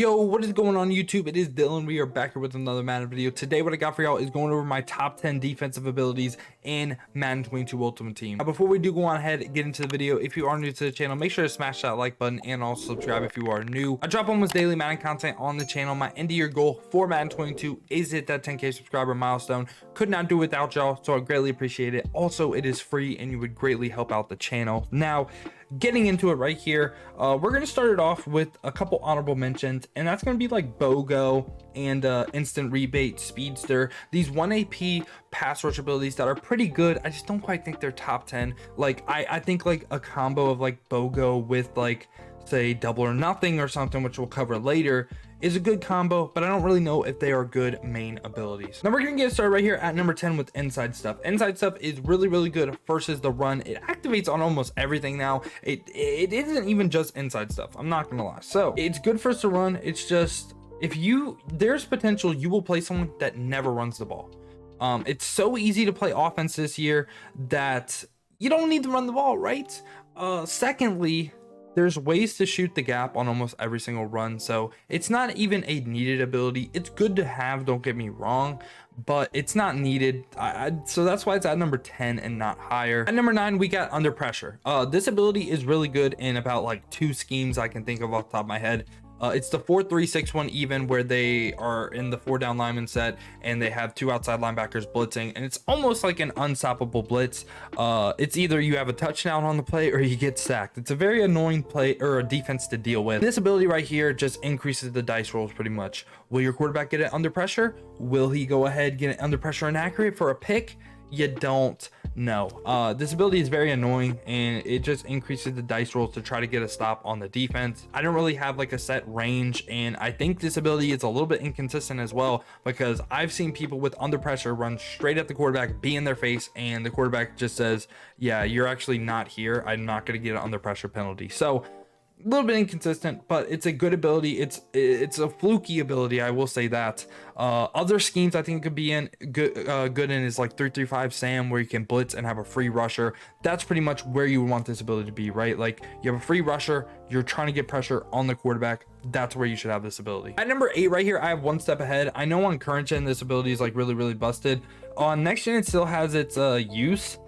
Yo, what is going on YouTube? It is Dylan. We are back here with another Madden video. Today what I got for y'all is going over my top 10 defensive abilities in Madden 22 Ultimate Team. Now before we do go on ahead and get into the video, if you are new to the channel, make sure to smash that like button and also subscribe if you are new. I drop almost daily Madden content on the channel. My end of year goal for Madden 22 is to hit that 10k subscriber milestone. Could not do it without y'all, so I greatly appreciate it. Also, it is free and you would greatly help out the channel. Now, getting into it right here, we're going to start it off with a couple honorable mentions, and that's going to be like BOGO and instant rebate speedster. These 1 AP pass rush abilities that are pretty good. I just don't quite think they're top 10. Like I think like a combo of like BOGO with like say double or nothing or something, which we'll cover later, is a good combo, but I don't really know if they are good main abilities. Now we're gonna get started right here at number 10 with inside stuff. Inside stuff is really good versus the run. It activates on almost everything now. It isn't even just inside stuff, I'm not gonna lie. So it's good for us to run. It's just if there's potential you will play someone that never runs the ball. It's so easy to play offense this year that you don't need to run the ball, right? Secondly, there's ways to shoot the gap on almost every single run, so it's not even a needed ability. It's good to have, don't get me wrong, but it's not needed. So that's why it's at number 10 and not higher. At number 9 we got under pressure. This ability is really good in about like 2 schemes I can think of off the top of my head. It's the 4-3-6-1 even, where they are in the 4 down lineman set and they have 2 outside linebackers blitzing, and it's almost like an unstoppable blitz. It's either you have a touchdown on the play or you get sacked. It's a very annoying play or a defense to deal with. This ability right here just increases the dice rolls pretty much. Will your quarterback get it under pressure? Will he go ahead get it under pressure and accurate for a pick? You don't know. This ability is very annoying and it just increases the dice rolls to try to get a stop on the defense. I don't really have like a set range, and I think this ability is a little bit inconsistent as well, because I've seen people with under pressure run straight at the quarterback, be in their face, and the quarterback just says, yeah, you're actually not here, I'm not going to get an under pressure penalty. So a little bit inconsistent, but it's a good ability. It's a fluky ability, I will say that. Other schemes I think could be in good in is like 3-3-5 Sam, where you can blitz and have a free rusher. That's pretty much where you would want this ability to be, right? Like you have a free rusher, you're trying to get pressure on the quarterback, that's where you should have this ability. At number 8 right here, I have one step ahead. I know on current gen this ability is like really busted. On next gen it still has its use,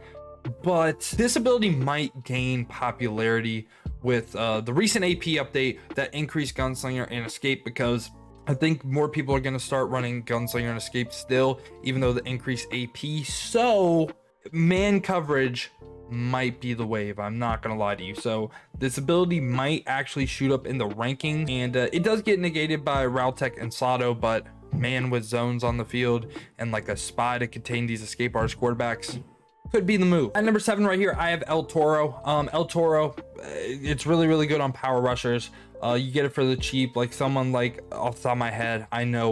but this ability might gain popularity with the recent AP update that increased Gunslinger and Escape, because I think more people are going to start running Gunslinger and Escape still, even though the increased AP. So man coverage might be the wave, I'm not gonna lie to you. So this ability might actually shoot up in the ranking, and it does get negated by Raltech and Sato, but man with zones on the field and like a spy to contain these escape artist quarterbacks could be the move. At number 7 right here, I have El Toro. El Toro, it's really good on power rushers. You get it for the cheap. Like someone like off the top of my head, I know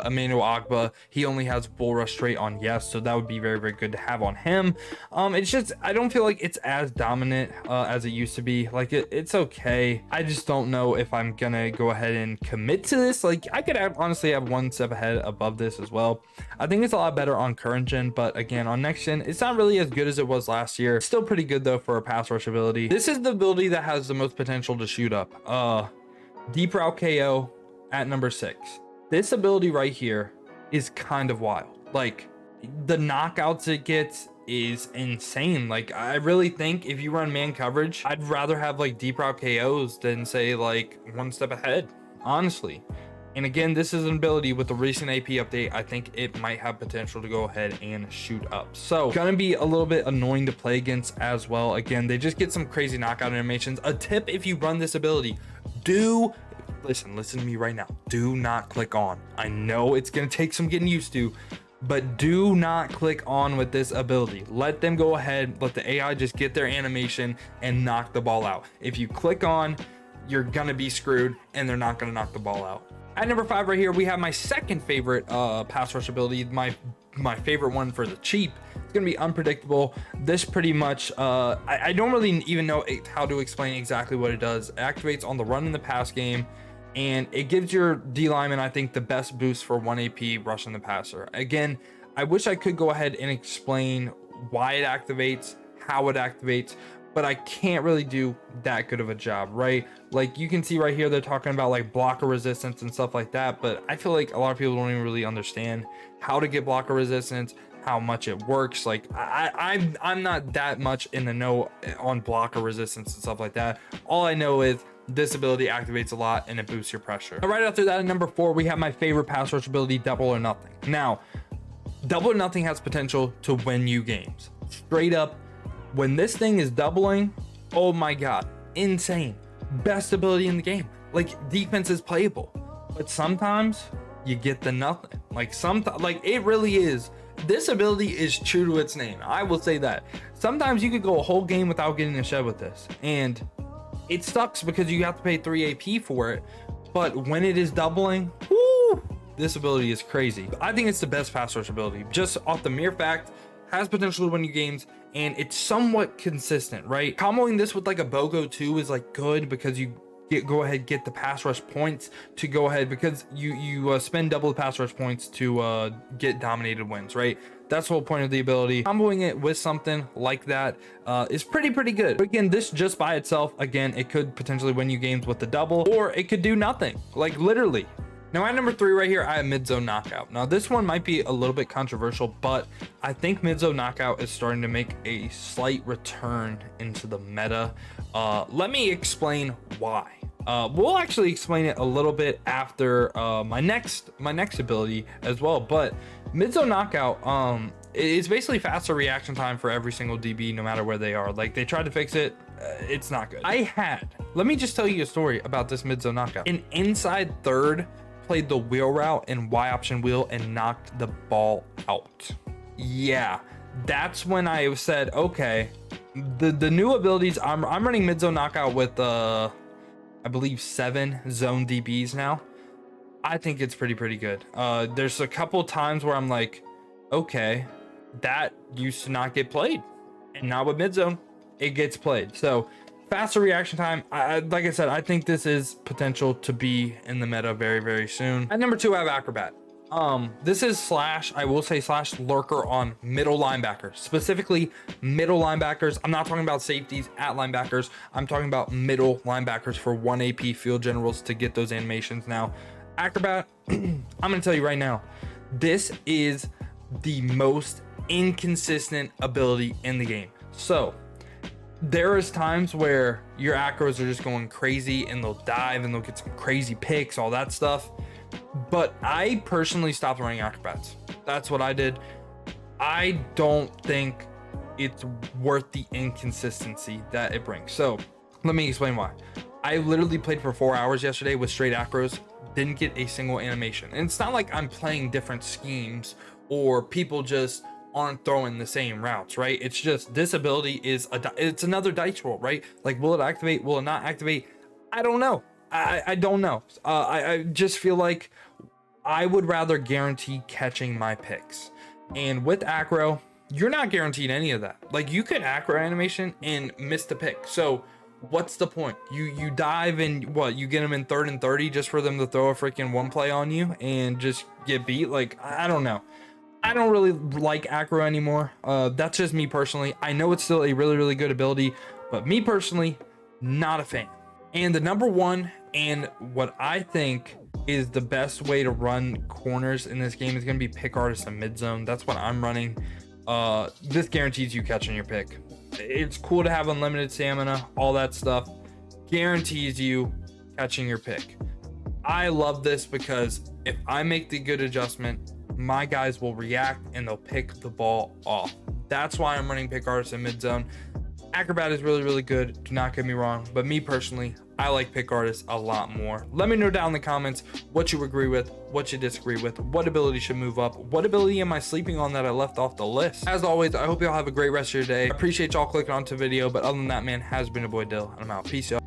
Emmanuel Agba, he only has bull rush straight on yes, so that would be very good to have on him. It's just I don't feel like it's as dominant as it used to be. Like it's okay, I just don't know if I'm gonna go ahead and commit to this. Like I could honestly have one step ahead above this as well. I think it's a lot better on current gen, but again on next gen it's not really as good as it was last year. Still pretty good though for a pass rush ability. This is the ability that has the most potential to shoot up. Deep route KO at number 6. This ability right here is kind of wild. Like the knockouts it gets is insane. Like I really think if you run man coverage, I'd rather have like deep route KOs than say like one step ahead, honestly. And again, this is an ability with the recent AP update. I think it might have potential to go ahead and shoot up. So gonna be a little bit annoying to play against as well. Again, they just get some crazy knockout animations. A tip if you run this ability, listen to me right now. Do not click on. I know it's gonna take some getting used to, but do not click on with this ability. Let them go ahead, let the AI just get their animation and knock the ball out. If you click on, you're gonna be screwed and they're not gonna knock the ball out. At number 5 right here, we have my second favorite pass rush ability, my favorite one for the cheap. It's gonna be unpredictable. This pretty much, I don't really even know how to explain exactly what it does. It activates on the run in the pass game, and it gives your D lineman, I think, the best boost for 1 AP rushing the passer. Again, I wish I could go ahead and explain why it activates, how it activates, but I can't really do that good of a job, right? Like you can see right here, they're talking about like blocker resistance and stuff like that, but I feel like a lot of people don't even really understand how to get blocker resistance, how much it works. Like I'm not that much in the know on blocker resistance and stuff like that. All I know is this ability activates a lot and it boosts your pressure. Now, right after that, at number 4, we have my favorite pass rush ability, double or nothing. Now, double or nothing has potential to win you games. Straight up, when this thing is doubling, oh my god, insane. Best ability in the game. Like, defense is playable, but sometimes you get the nothing. Like sometimes, like it really is. This ability is true to its name. I will say that. Sometimes you could go a whole game without getting a shed with this, and it sucks because you have to pay 3 AP for it. But when it is doubling, whoo, this ability is crazy. I think it's the best pass rush ability, just off the mere fact has potential to win you games, and it's somewhat consistent, right? Comboing this with like a BOGO too is like good because you go ahead, get the pass rush points to go ahead, because you spend double the pass rush points to get dominated wins, right? That's the whole point of the ability. Comboing it with something like that is pretty good. But again, this just by itself, again, it could potentially win you games with the double, or it could do nothing, like literally. Now at number 3 right here, I have mid-zone knockout. Now this one might be a little bit controversial, but I think mid-zone knockout is starting to make a slight return into the meta. Let me explain why. We'll actually explain it a little bit after my next ability as well. But mid-zone knockout is basically faster reaction time for every single DB, no matter where they are. Like, they tried to fix it, it's not good. Let me just tell you a story about this mid-zone knockout. An inside third played the wheel route and Y option wheel and knocked the ball out. Yeah, that's when I said, okay, the new abilities, I'm running mid-zone knockout with I believe 7 zone DBs now. I think it's pretty good. There's a couple times where I'm like, okay, that used to not get played, and now with mid-zone it gets played. So faster reaction time, like I said, I think this is potential to be in the meta very soon. At number 2, I have Acrobat. This is slash, I will say slash lurker on middle linebackers, specifically middle linebackers. I'm not talking about safeties at linebackers. I'm talking about middle linebackers for 1 AP field generals to get those animations. Now, Acrobat, I'm gonna tell you right now, this is the most inconsistent ability in the game. So there is times where your acros are just going crazy and they'll dive and they'll get some crazy picks, all that stuff. But I personally stopped running acrobats. That's what I did. I don't think it's worth the inconsistency that it brings. So let me explain why. I literally played for 4 hours yesterday with straight acros, didn't get a single animation. And it's not like I'm playing different schemes or people just aren't throwing the same routes, right? It's just this ability is it's another dice roll, right? Like, will it activate? Will it not activate? I don't know. I don't know. I just feel like I would rather guarantee catching my picks. And with acro, you're not guaranteed any of that. Like, you could acro animation and miss the pick. So what's the point? You dive and what, you get them in 3rd and 30 just for them to throw a freaking one play on you and just get beat? Like, I don't know. I don't really like acro anymore. That's just me personally. I know it's still a really good ability, but me personally, not a fan. And the number 1, and what I think is the best way to run corners in this game, is going to be pick artist and mid zone. That's what I'm running. This guarantees you catching your pick. It's cool to have unlimited stamina, all that stuff. Guarantees you catching your pick. I love this because if I make the good adjustment, my guys will react and they'll pick the ball off. That's why I'm running pick artist and mid zone. Acrobat is really good, do not get me wrong, but me personally, I like pick artist a lot more. Let me know down in the comments what you agree with, what you disagree with, what ability should move up, what ability am I sleeping on that I left off the list. As always, I hope y'all have a great rest of your day. I appreciate y'all clicking onto the video, but other than that, man, has been your boy Dill, and I'm out. Peace, y'all.